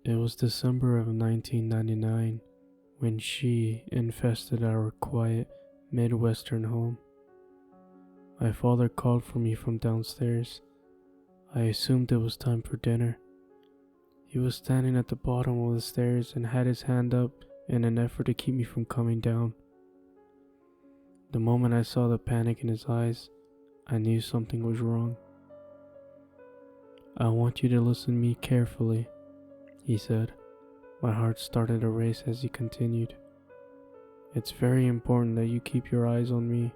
It was December of 1999 when she infested our quiet Midwestern home. My father called for me from downstairs. I assumed it was time for dinner. He was standing at the bottom of the stairs and had his hand up in an effort to keep me from coming down. The moment I saw the panic in his eyes, I knew something was wrong. "I want you to listen to me carefully," he said. My heart started to race as he continued. "It's very important that you keep your eyes on me.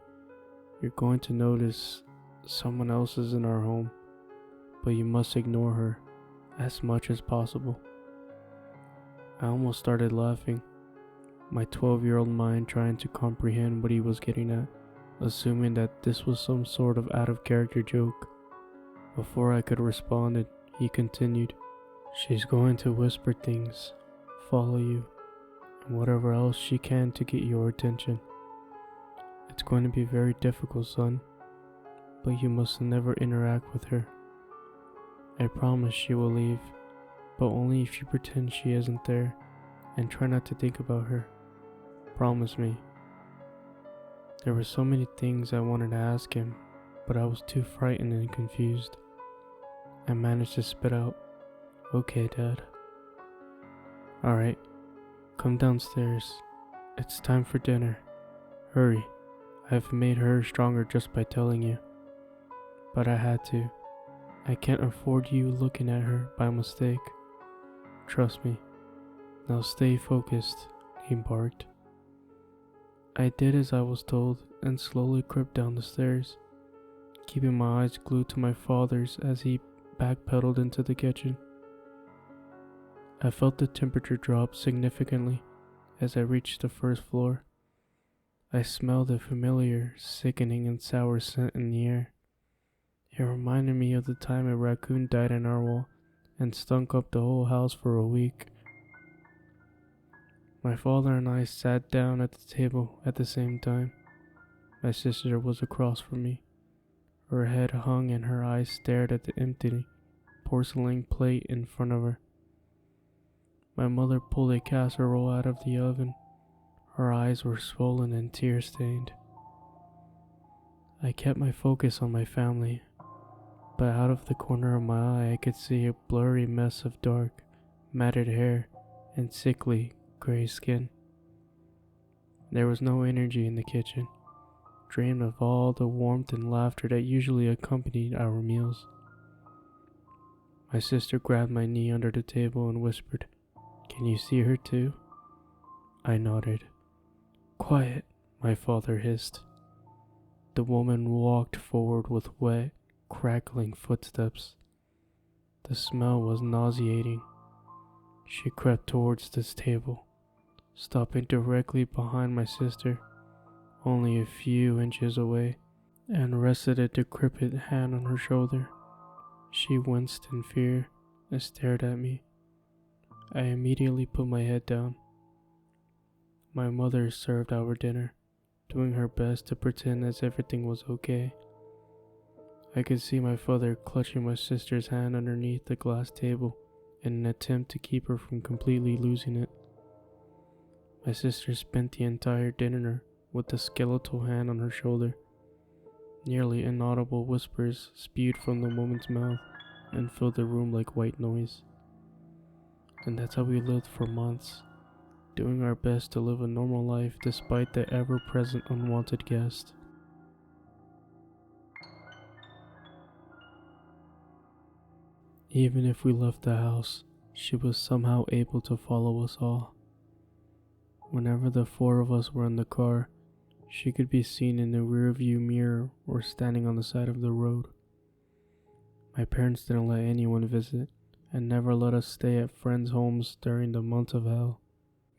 You're going to notice someone else is in our home, but you must ignore her as much as possible." I almost started laughing, my 12-year-old mind trying to comprehend what he was getting at, assuming that this was some sort of out-of-character joke. Before I could respond, he continued, "She's going to whisper things, follow you, and whatever else she can to get your attention. It's going to be very difficult, son, but you must never interact with her. I promise she will leave, but only if you pretend she isn't there and try not to think about her. Promise me." There were so many things I wanted to ask him, but I was too frightened and confused. I managed to spit out, "Okay, Dad." "Alright, come downstairs. It's time for dinner. Hurry. I've made her stronger just by telling you. But I had to. I can't afford you looking at her by mistake. Trust me. Now stay focused," he barked. I did as I was told and slowly crept down the stairs, keeping my eyes glued to my father's as he backpedaled into the kitchen. I felt the temperature drop significantly as I reached the first floor. I smelled the familiar, sickening and sour scent in the air. It reminded me of the time a raccoon died in our wall and stunk up the whole house for a week. My father and I sat down at the table at the same time. My sister was across from me. Her head hung and her eyes stared at the empty porcelain plate in front of her. My mother pulled a casserole out of the oven. Her eyes were swollen and tear-stained. I kept my focus on my family, but out of the corner of my eye I could see a blurry mess of dark, matted hair and sickly, gray skin. There was no energy in the kitchen, drained of all the warmth and laughter that usually accompanied our meals. My sister grabbed my knee under the table and whispered, "Can you see her too?" I nodded. "Quiet," my father hissed. The woman walked forward with wet, crackling footsteps. The smell was nauseating. She crept towards this table, stopping directly behind my sister, only a few inches away, and rested a decrepit hand on her shoulder. She winced in fear and stared at me. I immediately put my head down. My mother served our dinner, doing her best to pretend as everything was okay. I could see my father clutching my sister's hand underneath the glass table in an attempt to keep her from completely losing it. My sister spent the entire dinner with the skeletal hand on her shoulder. Nearly inaudible whispers spewed from the woman's mouth and filled the room like white noise. And that's how we lived for months, doing our best to live a normal life despite the ever-present unwanted guest. Even if we left the house, she was somehow able to follow us all. Whenever the four of us were in the car, she could be seen in the rearview mirror or standing on the side of the road. My parents didn't let anyone visit and never let us stay at friends' homes during the months of hell.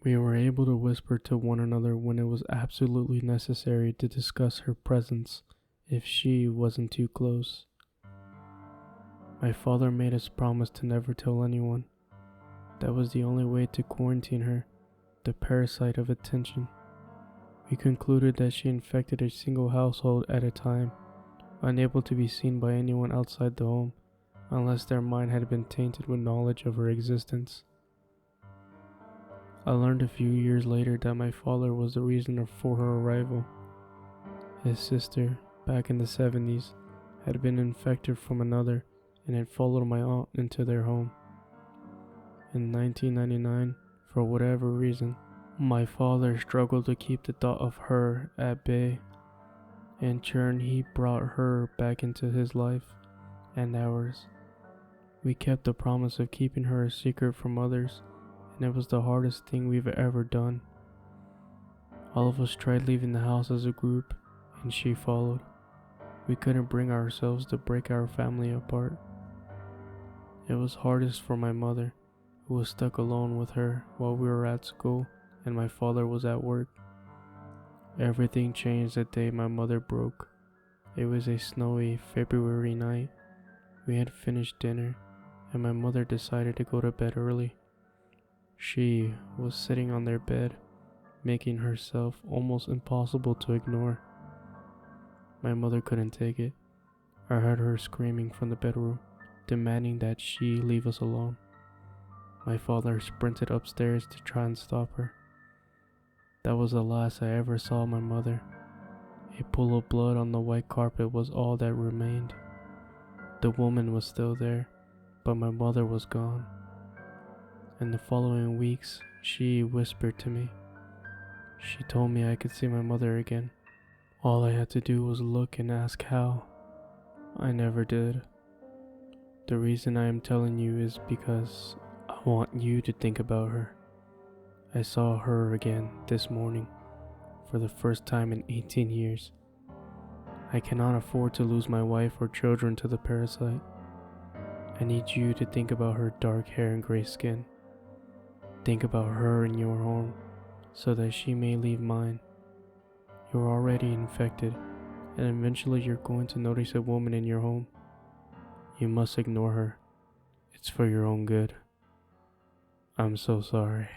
We were able to whisper to one another when it was absolutely necessary to discuss her presence if she wasn't too close. My father made us promise to never tell anyone. That was the only way to quarantine her, the parasite of attention. We concluded that she infected a single household at a time, unable to be seen by anyone outside the home, unless their mind had been tainted with knowledge of her existence. I learned a few years later that my father was the reason for her arrival. His sister, back in the 70s, had been infected from another and had followed my aunt into their home. In 1999, for whatever reason, my father struggled to keep the thought of her at bay. In turn, he brought her back into his life and ours. We kept the promise of keeping her a secret from others, and it was the hardest thing we've ever done. All of us tried leaving the house as a group, and she followed. We couldn't bring ourselves to break our family apart. It was hardest for my mother, who was stuck alone with her while we were at school and my father was at work. Everything changed the day my mother broke. It was a snowy February night. We had finished dinner, and my mother decided to go to bed early. She was sitting on their bed, making herself almost impossible to ignore. My mother couldn't take it. I heard her screaming from the bedroom, demanding that she leave us alone. My father sprinted upstairs to try and stop her. That was the last I ever saw my mother. A pool of blood on the white carpet was all that remained. The woman was still there, but my mother was gone. In the following weeks, she whispered to me. She told me I could see my mother again. All I had to do was look and ask how. I never did. The reason I am telling you is because I want you to think about her. I saw her again this morning, for the first time in 18 years. I cannot afford to lose my wife or children to the parasite. I need you to think about her dark hair and gray skin. Think about her in your home, so that she may leave mine. You're already infected, and eventually you're going to notice a woman in your home. You must ignore her. It's for your own good. I'm so sorry.